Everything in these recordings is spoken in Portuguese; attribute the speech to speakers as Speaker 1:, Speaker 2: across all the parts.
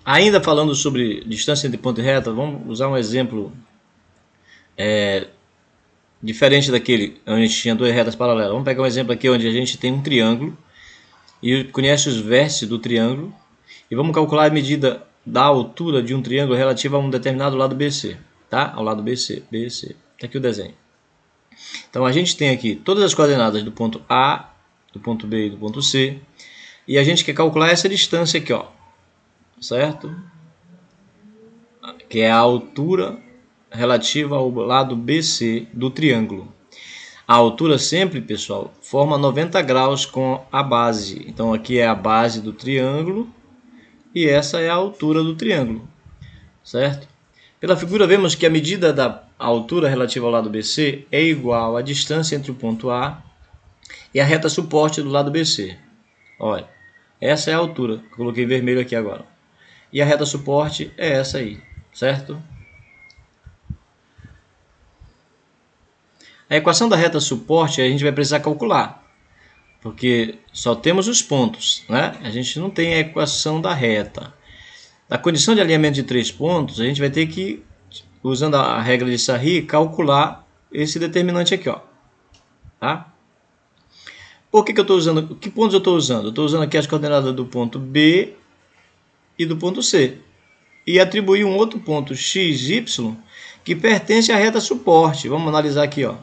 Speaker 1: Ainda falando sobre distância entre ponto e reta, vamos usar um exemplo diferente daquele onde a gente tinha duas retas paralelas. Vamos pegar um exemplo aqui onde a gente tem um triângulo e conhece os vértices do triângulo e vamos calcular a medida da altura de um triângulo relativa a um determinado lado BC, tá? Ao lado BC, BC. Tá aqui o desenho. Então a gente tem aqui todas as coordenadas do ponto A, do ponto B e do ponto C, e a gente quer calcular essa distância aqui, ó, certo? Que é a altura relativa ao lado BC do triângulo. A altura sempre, pessoal, forma 90 graus com a base. Então aqui é a base do triângulo e essa é a altura do triângulo, certo? Pela figura vemos que a medida da altura relativa ao lado BC é igual à distância entre o ponto A e a reta suporte do lado BC. Olha, essa é a altura, coloquei vermelho aqui agora. E a reta suporte é essa aí, certo? A equação da reta suporte a gente vai precisar calcular, porque só temos os pontos, né? A gente não tem a equação da reta. Na condição de alinhamento de 3 pontos, a gente vai ter que, usando a regra de Sarri, calcular esse determinante aqui, ó. Tá? Por que eu estou usando? Que pontos eu estou usando? Eu estou usando aqui as coordenadas do ponto B e do ponto C. E atribuir um outro ponto x, y, que pertence à reta suporte. Vamos analisar aqui, ó.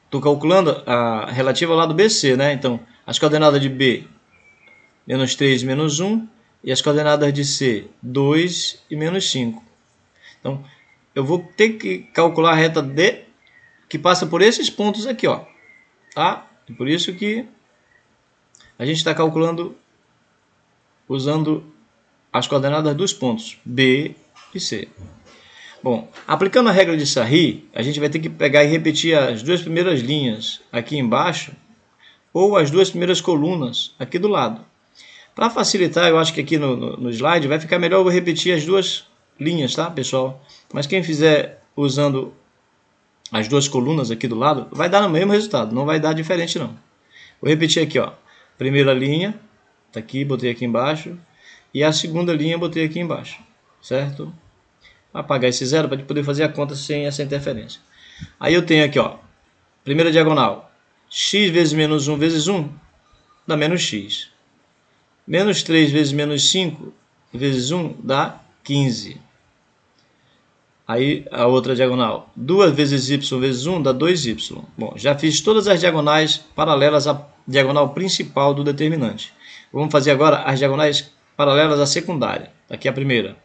Speaker 1: Estou calculando a relativa ao lado BC, né? Então, as coordenadas de B, menos 3 e menos 1. E as coordenadas de C, 2 e menos 5. Então, eu vou ter que calcular a reta D, que passa por esses pontos aqui, ó. Tá? E por isso que a gente está calculando usando as coordenadas dos pontos B e C. Bom, aplicando a regra de Sarri, a gente vai ter que pegar e repetir as duas primeiras linhas aqui embaixo ou as duas primeiras colunas aqui do lado. Para facilitar, eu acho que aqui no slide vai ficar melhor eu repetir as duas linhas, tá, pessoal? Mas quem fizer usando as duas colunas aqui do lado, vai dar no mesmo resultado, não vai dar diferente não. Vou repetir aqui, ó. Primeira linha, tá aqui, botei aqui embaixo. E a segunda linha, botei aqui embaixo, certo? Vou apagar esse zero para poder fazer a conta sem essa interferência. Aí eu tenho aqui, ó, primeira diagonal, x vezes menos 1 vezes 1 dá menos x. Menos 3 vezes menos 5 vezes 1 dá 15. Aí a outra diagonal, 2 vezes y vezes 1 dá 2y. Bom, já fiz todas as diagonais paralelas à diagonal principal do determinante. Vamos fazer agora as diagonais paralelas à secundária. Aqui a primeira.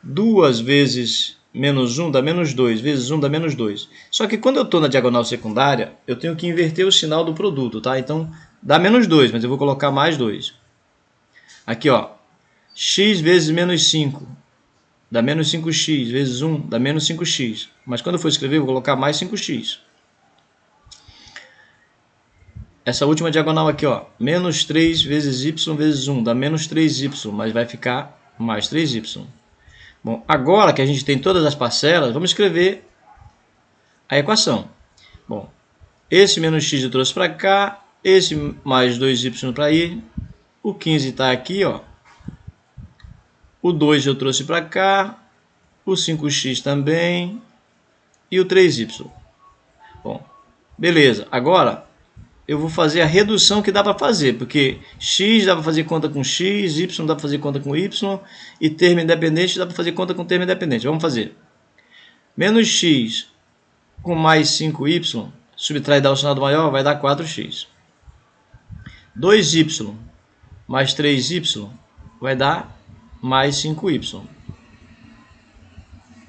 Speaker 1: 2 vezes menos 1 dá menos 2, vezes 1 dá menos 2. Só que quando eu estou na diagonal secundária, eu tenho que inverter o sinal do produto, tá? Então dá menos 2, mas eu vou colocar mais 2. Aqui, ó, x vezes menos 5 dá menos 5x, vezes 1 dá menos 5x. Mas quando eu for escrever, eu vou colocar mais 5x. Essa última diagonal aqui, ó, menos 3 vezes y vezes 1 dá menos 3y, mas vai ficar mais 3y. Bom, agora que a gente tem todas as parcelas, vamos escrever a equação. Bom, esse menos x eu trouxe para cá, esse mais 2y para ir. O 15 está aqui, ó. O 2 eu trouxe para cá. O 5x também. E o 3y. Bom, beleza. Agora, eu vou fazer a redução que dá para fazer. Porque x dá para fazer conta com x, y dá para fazer conta com y. E termo independente dá para fazer conta com termo independente. Vamos fazer. Menos x com mais 5y. Subtrai e dá o sinal do maior, vai dar 4x. 2y mais 3y vai dar mais 5y.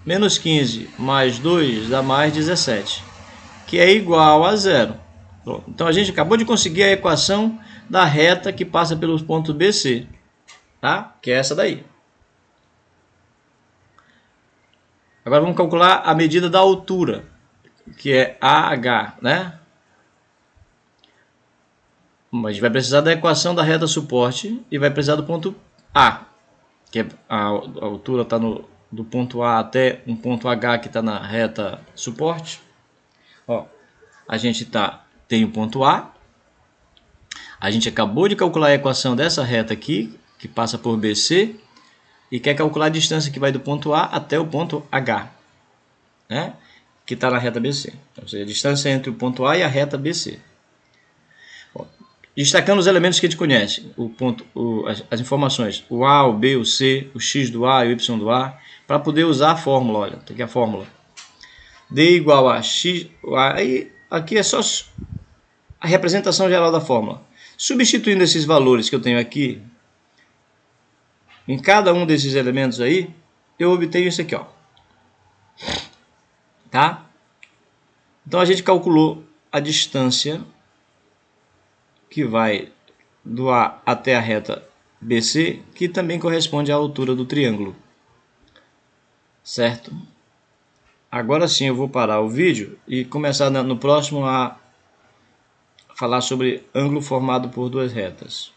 Speaker 1: Menos 15 mais 2 dá mais 17, que é igual a zero. Bom, então a gente acabou de conseguir a equação da reta que passa pelos pontos BC, tá? Que é essa daí. Agora vamos calcular a medida da altura, que é AH, né? Mas a gente vai precisar da equação da reta suporte e vai precisar do ponto A, que é a altura está do ponto A até um ponto H que está na reta suporte. Ó, a gente tem o ponto A, a gente acabou de calcular a equação dessa reta aqui, que passa por BC, e quer calcular a distância que vai do ponto A até o ponto H, né? Que está na reta BC. Ou seja, a distância entre o ponto A e a reta BC. Bom, destacando os elementos que a gente conhece, as informações, o A, o B, o C, o X do A e o Y do A, para poder usar a fórmula. Olha, tem aqui a fórmula. D igual a X, aí aqui é só a representação geral da fórmula. Substituindo esses valores que eu tenho aqui, em cada um desses elementos aí, eu obtenho isso aqui, ó. Tá? Então a gente calculou a distância que vai do A até a reta BC, que também corresponde à altura do triângulo. Certo? Agora sim eu vou parar o vídeo e começar no próximo a falar sobre ângulo formado por duas retas.